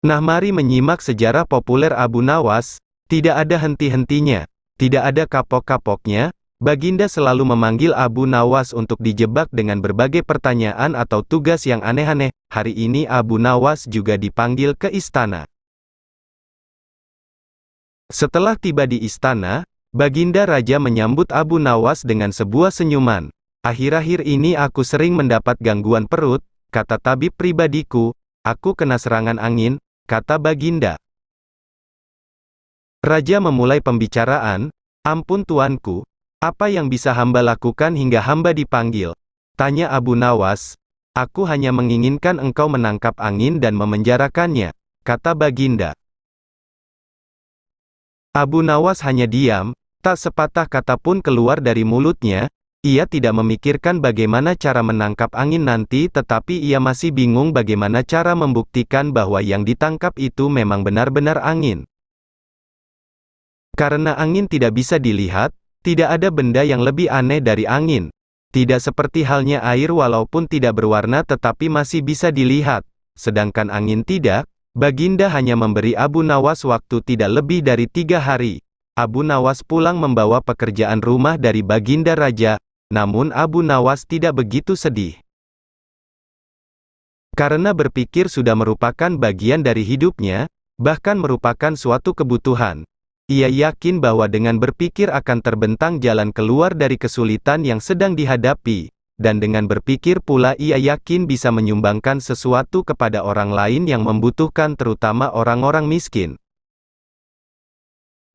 Nah, mari menyimak sejarah populer Abu Nawas. Tidak ada henti-hentinya, tidak ada kapok-kapoknya. Baginda selalu memanggil Abu Nawas untuk dijebak dengan berbagai pertanyaan atau tugas yang aneh-aneh. Hari ini Abu Nawas juga dipanggil ke istana. Setelah tiba di istana, Baginda Raja menyambut Abu Nawas dengan sebuah senyuman. Akhir-akhir ini aku sering mendapat gangguan perut, kata tabib pribadiku. Aku kena serangan angin, kata Baginda. Raja memulai pembicaraan. Ampun tuanku, apa yang bisa hamba lakukan hingga hamba dipanggil? Tanya Abu Nawas. Aku hanya menginginkan engkau menangkap angin dan memenjarakannya, kata Baginda. Abu Nawas hanya diam, tak sepatah kata pun keluar dari mulutnya. Ia tidak memikirkan bagaimana cara menangkap angin nanti, tetapi ia masih bingung bagaimana cara membuktikan bahwa yang ditangkap itu memang benar-benar angin. Karena angin tidak bisa dilihat, tidak ada benda yang lebih aneh dari angin. Tidak seperti halnya air walaupun tidak berwarna tetapi masih bisa dilihat. Sedangkan angin tidak. Baginda hanya memberi Abu Nawas waktu tidak lebih dari 3 hari. Abu Nawas pulang membawa pekerjaan rumah dari Baginda Raja, namun Abu Nawas tidak begitu sedih. Karena berpikir sudah merupakan bagian dari hidupnya, bahkan merupakan suatu kebutuhan. Ia yakin bahwa dengan berpikir akan terbentang jalan keluar dari kesulitan yang sedang dihadapi, dan dengan berpikir pula ia yakin bisa menyumbangkan sesuatu kepada orang lain yang membutuhkan, terutama orang-orang miskin.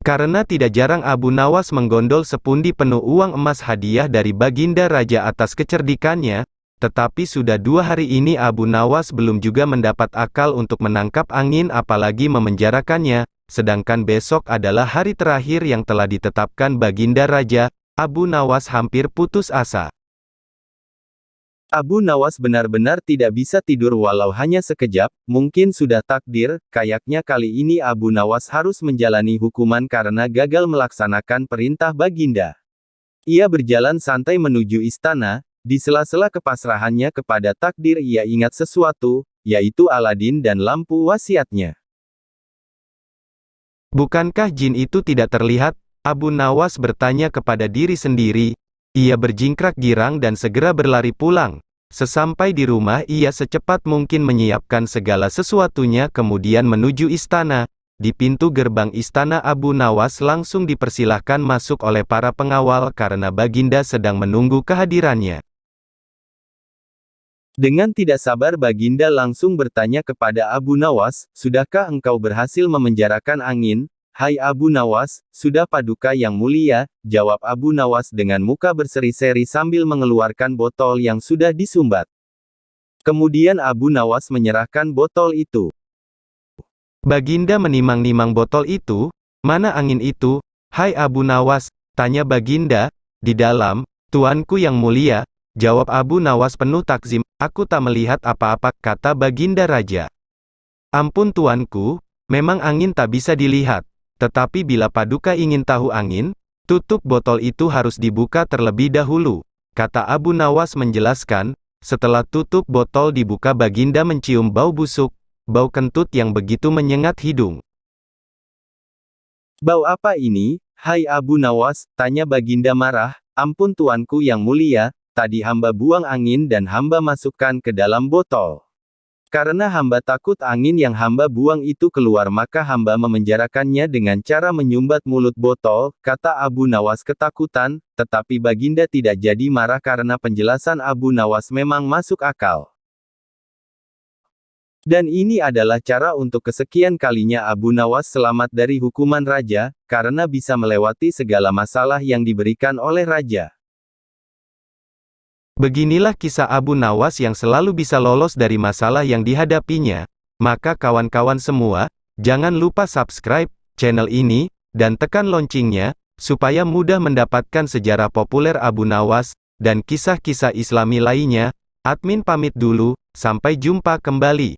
Karena tidak jarang Abu Nawas menggondol sepundi penuh uang emas hadiah dari Baginda Raja atas kecerdikannya, tetapi sudah 2 hari ini Abu Nawas belum juga mendapat akal untuk menangkap angin apalagi memenjarakannya. Sedangkan besok adalah hari terakhir yang telah ditetapkan Baginda Raja. Abu Nawas hampir putus asa. Abu Nawas benar-benar tidak bisa tidur walau hanya sekejap. Mungkin sudah takdir, kayaknya kali ini Abu Nawas harus menjalani hukuman karena gagal melaksanakan perintah Baginda. Ia berjalan santai menuju istana. Di sela-sela kepasrahannya kepada takdir ia ingat sesuatu, yaitu Aladin dan lampu wasiatnya. Bukankah jin itu tidak terlihat? Abu Nawas bertanya kepada diri sendiri. Ia berjingkrak girang dan segera berlari pulang. Sesampai di rumah ia secepat mungkin menyiapkan segala sesuatunya kemudian menuju istana. Di pintu gerbang istana Abu Nawas langsung dipersilahkan masuk oleh para pengawal karena Baginda sedang menunggu kehadirannya. Dengan tidak sabar Baginda langsung bertanya kepada Abu Nawas, "Sudahkah engkau berhasil memenjarakan angin?" "Hai Abu Nawas, sudah Paduka Yang Mulia," jawab Abu Nawas dengan muka berseri-seri sambil mengeluarkan botol yang sudah disumbat. Kemudian Abu Nawas menyerahkan botol itu. Baginda menimang-nimang botol itu. "Mana angin itu, hai Abu Nawas?" tanya Baginda. "Di dalam, Tuanku Yang Mulia," jawab Abu Nawas penuh takzim. "Aku tak melihat apa-apa," kata Baginda Raja. "Ampun tuanku, memang angin tak bisa dilihat. Tetapi bila Paduka ingin tahu angin, tutup botol itu harus dibuka terlebih dahulu," kata Abu Nawas menjelaskan. Setelah tutup botol dibuka Baginda mencium bau busuk, bau kentut yang begitu menyengat hidung. "Bau apa ini, hai Abu Nawas?" tanya Baginda marah. "Ampun tuanku Yang Mulia, tadi hamba buang angin dan hamba masukkan ke dalam botol. Karena hamba takut angin yang hamba buang itu keluar maka hamba memenjarakannya dengan cara menyumbat mulut botol," kata Abu Nawas ketakutan, tetapi Baginda tidak jadi marah karena penjelasan Abu Nawas memang masuk akal. Dan ini adalah cara untuk kesekian kalinya Abu Nawas selamat dari hukuman raja, karena bisa melewati segala masalah yang diberikan oleh raja. Beginilah kisah Abu Nawas yang selalu bisa lolos dari masalah yang dihadapinya. Maka kawan-kawan semua, jangan lupa subscribe channel ini, dan tekan loncengnya, supaya mudah mendapatkan sejarah populer Abu Nawas, dan kisah-kisah Islami lainnya. Admin pamit dulu, sampai jumpa kembali.